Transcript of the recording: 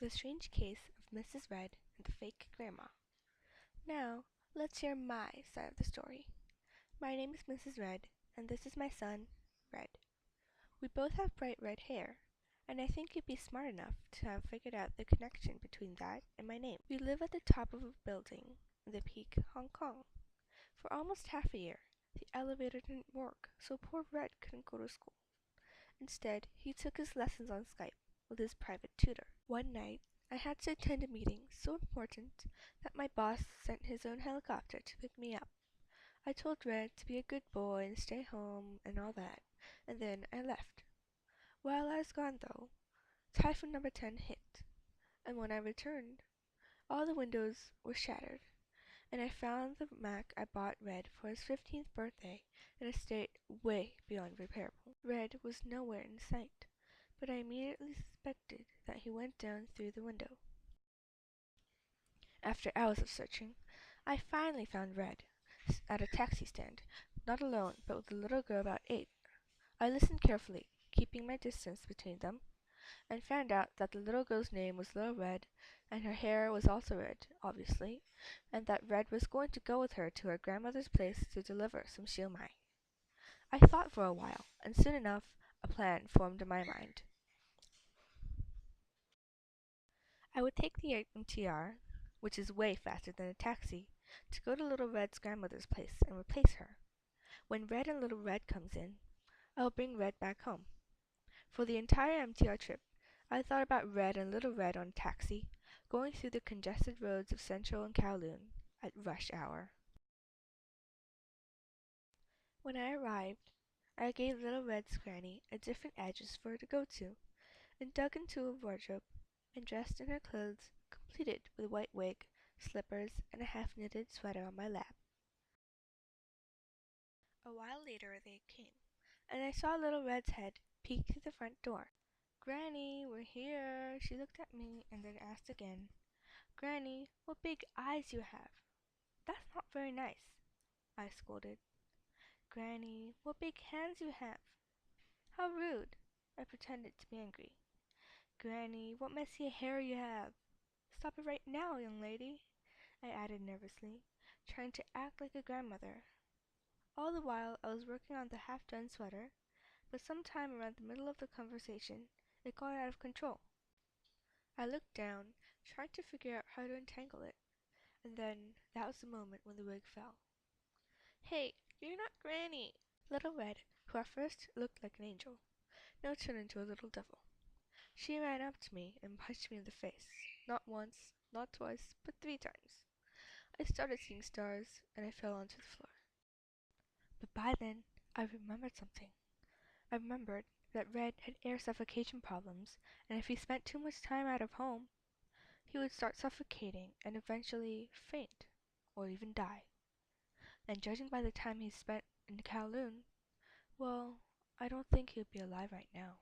The Strange Case of Mrs. Red and the Fake Grandma. Now, let's hear my side of the story. My name is Mrs. Red, and this is my son, Red. We both have bright red hair, and I think you'd be smart enough to have figured out the connection between that and my name. We live at the top of a building in the Peak, Hong Kong. For almost half a year, the elevator didn't work, so poor Red couldn't go to school. Instead, he took his lessons on Skype with his private tutor. One night, I had to attend a meeting so important that my boss sent his own helicopter to pick me up. I told Red to be a good boy and stay home and all that, and then I left. While I was gone, though, Typhoon number 10 hit, and when I returned, all the windows were shattered, and I found the Mac I bought Red for his 15th birthday in a state way beyond repairable. Red was nowhere in sight, but I immediately suspected that he went down through the window. After hours of searching, I finally found Red at a taxi stand, not alone, but with a little girl about 8. I listened carefully, keeping my distance between them, and found out that the little girl's name was Little Red, and her hair was also red, obviously, and that Red was going to go with her to her grandmother's place to deliver some siomai. I thought for a while, and soon enough a plan formed in my mind. I would take the MTR, which is way faster than a taxi, to go to Little Red's grandmother's place and replace her. When Red and Little Red comes in, I'll bring Red back home. For the entire MTR trip, I thought about Red and Little Red on a taxi, going through the congested roads of Central and Kowloon at rush hour. When I arrived, I gave Little Red's granny a different address for her to go to, and dug into a wardrobe and dressed in her clothes, completed with a white wig, slippers, and a half-knitted sweater on my lap. A while later they came, and I saw Little Red's head peek through the front door. "Granny, we're here." She looked at me and then asked again, "Granny, what big eyes you have." "That's not very nice," I scolded. "Granny, what big hands you have." "How rude." I pretended to be angry. "Granny, what messy hair you have." "Stop it right now, young lady," I added nervously, trying to act like a grandmother. All the while I was working on the half-done sweater, but sometime around the middle of the conversation, it got out of control. I looked down, trying to figure out how to untangle it, and then that was the moment when the wig fell. "Hey, you're not Granny!" Little Red, who at first looked like an angel, now turned into a little devil. She ran up to me and punched me in the face, not once, not twice, but 3 times. I started seeing stars, and I fell onto the floor. But by then, I remembered something. I remembered that Red had air suffocation problems, and if he spent too much time out of home, he would start suffocating and eventually faint, or even die. And judging by the time he spent in Kowloon, well, I don't think he would be alive right now.